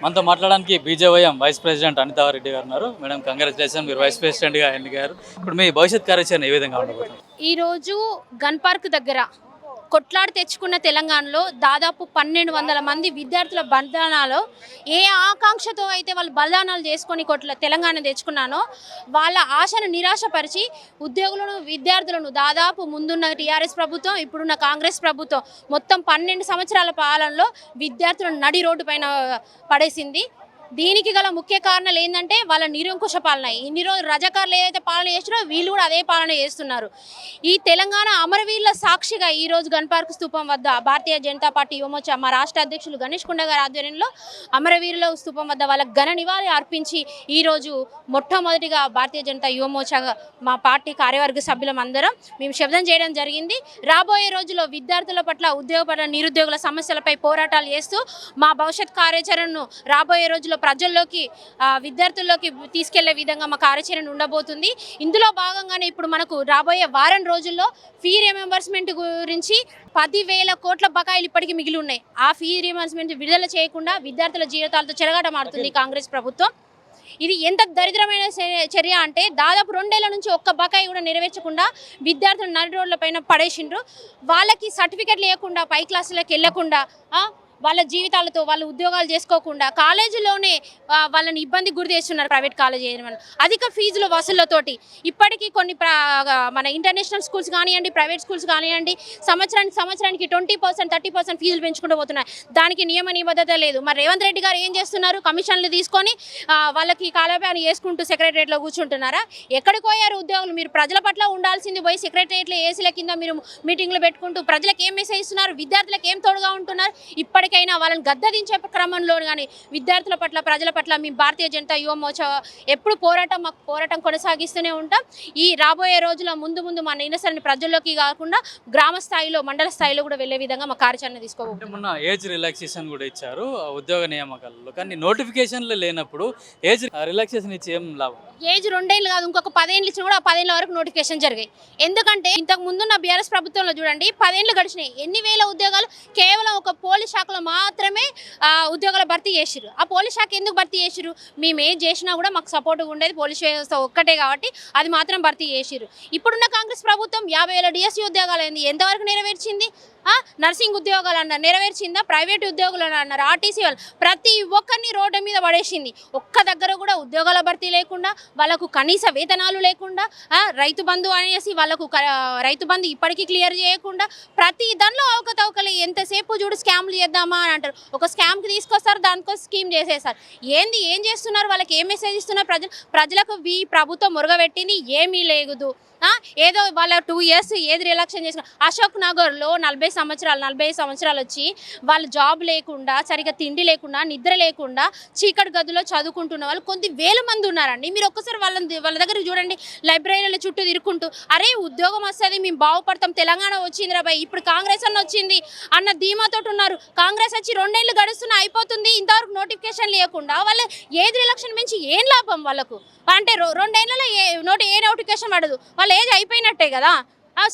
మనతో మాట్లాడడానికి BJYM vice president Anitha Reddy గారు ఉన్నారు. మేడం, కంగ్రాచులేషన్, మీరు వైస్ ప్రెసిడెంట్గా ఎన్నికయ్యారు. ఇప్పుడు మీ భవిష్యత్ కార్యాచరణ ఏ విధంగా ఉండబోతుంది? ఈరోజు గన్ పార్క్ దగ్గర కొట్లాడి తెచ్చుకున్న తెలంగాణలో దాదాపు 1200 మంది విద్యార్థుల బలిదానాలు ఏ ఆకాంక్షతో అయితే వాళ్ళు బలిదానాలు చేసుకొని తెలంగాణ తెచ్చుకున్నానో వాళ్ళ ఆశను నిరాశపరిచి ఉద్యోగులను విద్యార్థులను దాదాపు ముందున్న టీఆర్ఎస్ ప్రభుత్వం, ఇప్పుడున్న కాంగ్రెస్ ప్రభుత్వం మొత్తం 12 సంవత్సరాల పాలనలో విద్యార్థులను నడి రోడ్డు పైన పడేసింది. దీనికి గల ముఖ్య కారణాలు ఏంటంటే వాళ్ళ నిరంకుశ పాలన. ఇన్ని రోజులు రజాకారులు ఏదైతే పాలన చేస్తారో వీళ్ళు కూడా అదే పాలన చేస్తున్నారు. ఈ తెలంగాణ అమరవీరుల సాక్షిగా ఈరోజు గన్ పార్క్ స్తూపం వద్ద భారతీయ జనతా పార్టీ యువమోర్చా మా రాష్ట్ర అధ్యక్షులు గణేష్ కుండ గారి ఆధ్వర్యంలో అమరవీరుల స్తూపం వద్ద వాళ్ళకి ఘన నివాళి అర్పించి ఈరోజు మొట్టమొదటిగా భారతీయ జనతా యువమోర్చా మా పార్టీ కార్యవర్గ సభ్యులం అందరం మేము శబ్దం చేయడం జరిగింది. రాబోయే రోజుల్లో విద్యార్థుల పట్ల, ఉద్యోగ పట్ల, నిరుద్యోగుల సమస్యలపై పోరాటాలు చేస్తూ మా భవిష్యత్ కార్యాచరణను రాబోయే రోజుల్లో ప్రజల్లోకి, విద్యార్థుల్లోకి తీసుకెళ్లే విధంగా మా కార్యాచరణ ఉండబోతుంది. ఇందులో భాగంగానే ఇప్పుడు మనకు రాబోయే వారం రోజుల్లో ఫీ రియంబర్స్మెంట్ గురించి 10,000 కోట్ల బకాయిలు ఇప్పటికీ మిగిలి ఉన్నాయి. ఆ ఫీ రియంబర్స్మెంట్ విడుదల చేయకుండా విద్యార్థుల జీవితాలతో చెలగాటమాడుతుంది కాంగ్రెస్ ప్రభుత్వం. ఇది ఎంత దరిద్రమైన చర్య అంటే దాదాపు 2 ఏళ్ల నుంచి ఒక్క బకాయి కూడా నెరవేర్చకుండా విద్యార్థులు నడి రోడ్ల పైన పడేసిండ్రు. వాళ్ళకి సర్టిఫికెట్ లేకుండా పై క్లాసులకు వెళ్ళకుండా, వాళ్ళ జీవితాలతో వాళ్ళు ఉద్యోగాలు చేసుకోకుండా కాలేజీలోనే వాళ్ళని ఇబ్బంది గురి చేస్తున్నారు. ప్రైవేట్ కాలేజ్ చేయడం అధిక ఫీజుల వసూళ్లతోటి ఇప్పటికీ కొన్ని మన ఇంటర్నేషనల్ స్కూల్స్ కానివ్వండి, ప్రైవేట్ స్కూల్స్ కానివ్వండి సంవత్సరానికి 20%, 30% ఫీజులు పెంచుకుంటూ పోతున్నాయి. దానికి నియమ నిబద్ధత లేదు. మరి రేవంత్ రెడ్డి గారు ఏం చేస్తున్నారు? కమిషన్లు తీసుకొని వాళ్ళకి కాలపాని వేసుకుంటూ సెక్రటరియట్లో కూర్చుంటున్నారా? ఎక్కడికి పోయారు ఉద్యోగులు? మీరు ప్రజల పట్ల ఉండాల్సింది పోయి సెక్రటరియట్లో ఏసీల కింద మీరు మీటింగ్లు పెట్టుకుంటూ ప్రజలకు ఏం మెసేజ్ ఇస్తున్నారు? విద్యార్థులకు ఏం తోడుగా ఉంటున్నారు? ఇప్పటికైనా వాళ్ళని గద్దదించే క్రమంలో కానీ విద్యార్థుల పట్ల, ప్రజల పట్ల మీ భారతీయ జనతా యువ మోర్చా ఎప్పుడు పోరాటం కొనసాగిస్తూనే ఉంటాం. ఈ రాబోయే రోజుల ముందు మా నిరసనని ప్రజల్లోకి కాకుండా గ్రామ స్థాయిలో, మండల స్థాయిలో కూడా వెళ్లే విధంగా మా కార్యాచరణ తీసుకోవాలి. మొన్న ఏజ్ రిలాక్సేషన్ కూడా ఇచ్చారు ఉద్యోగ నియామకాలలో, కానీ నోటిఫికేషన్లు లేనప్పుడు ఏజ్ రిలాక్సేషన్ ఇచ్చి ఏం లాభం? ఏజ్ 2 ఏళ్ళు కాదు, ఇంకొక 10 ఏళ్ళు ఇచ్చినా కూడా ఆ 10 ఏళ్ళ వరకు నోటిఫికేషన్ జరిగాయి. ఎందుకంటే ఇంతకు ముందున్న బీఆర్ఎస్ ప్రభుత్వంలో చూడండి 10 ఏళ్ళు గడిచినాయి. ఎన్ని వేల ఉద్యోగాలు కేవలం ఒక పోలీస్ శాఖలో మాత్రమే ఉద్యోగాల భర్తీ చేసిరు. ఆ పోలీస్ శాఖ ఎందుకు భర్తీ చేసిరు? మేము ఏం చేసినా కూడా మాకు సపోర్ట్గా ఉండేది పోలీస్ వ్యవస్థ ఒక్కటే కాబట్టి అది మాత్రం భర్తీ చేసిరు. ఇప్పుడున్న కాంగ్రెస్ ప్రభుత్వం 50,000 డిఎస్సీ ఉద్యోగాలు అయింది, ఎంతవరకు నెరవేర్చింది? నర్సింగ్ ఉద్యోగాలు అన్నారు, నెరవేర్చిందా? ప్రైవేట్ ఉద్యోగులు అన్నారు, ఆర్టీసీ వాళ్ళు, ప్రతి ఒక్కరిని రోడ్డు మీద పడేసింది. ఒక్క దగ్గర కూడా ఉద్యోగాల భర్తీ లేకుండా, వాళ్ళకు కనీస వేతనాలు లేకుండా, రైతు బంధు అనేసి వాళ్ళకు రైతు బంధు ఇప్పటికీ క్లియర్ చేయకుండా, ప్రతి దానిలో అవకతవకలు. ఎంతసేపు చూడు స్కామ్లు చేద్దామా అని అంటారు. ఒక స్కామ్కి తీసుకొస్తారు, దానికో స్కీమ్ చేసేస్తారు. ఏం చేస్తున్నారు? వాళ్ళకి ఏం మెసేజ్ ఇస్తున్నారు? ప్రజలకు ఈ ప్రభుత్వం మురగబెట్టింది ఏమీ లేదు. ఏదో వాళ్ళ 2 ఇయర్స్ ఏది రిలాక్సేషన్ చేసుకున్నారు. అశోక్ నగర్లో 45 సంవత్సరాలు వచ్చి వాళ్ళు జాబ్ లేకుండా, సరిగ్గా తిండి లేకుండా, నిద్ర లేకుండా చీకటి గదిలో చదువుకుంటున్న వాళ్ళు కొన్ని వేల మంది ఉన్నారండి. మీరు ఒక్కసారి వాళ్ళ దగ్గర చూడండి, లైబ్రరీల చుట్టూ తిరుక్కుంటూ, అరే ఉద్యోగం వస్తుంది, మేము బాగుపడతాం, తెలంగాణ వచ్చింది రాబాయ్, ఇప్పుడు కాంగ్రెస్ వచ్చింది అన్న ధీమాతో ఉన్నారు. కాంగ్రెస్ వచ్చి 2 ఏళ్ళు గడుస్తున్నా అయిపోతుంది, ఇంతవరకు నోటిఫికేషన్ లేకుండా వాళ్ళు ఏది రిలాక్సేషన్ మించి ఏం లాభం వాళ్ళకు? అంటే 2 ఏళ్లలో ఏ నోటిఫికేషన్ పడదు, వాళ్ళ ఏజ్ అయిపోయినట్టే కదా.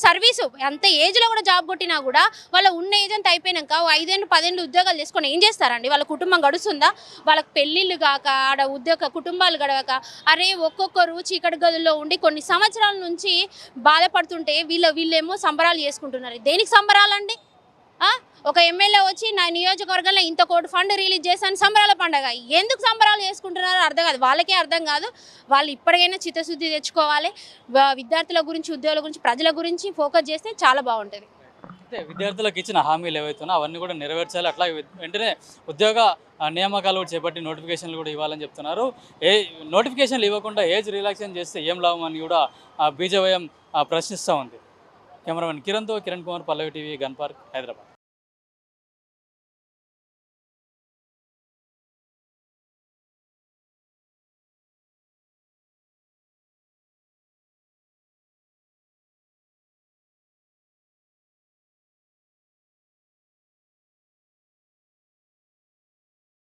సర్వీసు అంత ఏజ్లో కూడా జాబ్ కొట్టినా కూడా వాళ్ళ ఉన్న ఏజ్ అంతా అయిపోయినాక 5 ఏళ్ళు 10 ఏళ్ళు ఉద్యోగాలు చేసుకొని ఏం చేస్తారండి? వాళ్ళ కుటుంబం గడుస్తుందా? వాళ్ళకి పెళ్ళిళ్ళు కాక, ఆడ కుటుంబాలు గడవక, అరే ఒక్కొక్కరు చీకటి గదుల్లో ఉండి కొన్ని సంవత్సరాల నుంచి బాధపడుతుంటే వీళ్ళేమో సంబరాలు చేసుకుంటున్నారు. దేనికి సంబరాలండి? ఒక ఎమ్మెల్యే వచ్చి నా నియోజకవర్గంలో ఇంత కోటి ఫండ్ రిలీజ్ చేశాను, సంబరాల పండగ. ఎందుకు సంబరాలు చేసుకుంటున్నారో అర్థం కాదు, వాళ్ళకే అర్థం కాదు. వాళ్ళు ఇప్పటికైనా చిత్తశుద్ధి తెచ్చుకోవాలి. విద్యార్థుల గురించి, ఉద్యోగుల గురించి, ప్రజల గురించి ఫోకస్ చేస్తే చాలా బాగుంటుంది. అంటే విద్యార్థులకు ఇచ్చిన హామీలు ఏవైతున్నా అవన్నీ కూడా నెరవేర్చాలి. అట్లా వెంటనే ఉద్యోగ నియామకాలు కూడా చేపట్టి నోటిఫికేషన్లు కూడా ఇవ్వాలని చెప్తున్నారు. నోటిఫికేషన్లు ఇవ్వకుండా ఏజ్ రిలాక్సేషన్ చేస్తే ఏం లాభం అని కూడా బీజేవైఎం ప్రశ్నిస్తూ ఉంది. కెమెరామెన్ కిరణ్తో కిరణ్ కుమార్, పల్లవి టీవీ, గన్ పార్క్, హైదరాబాద్.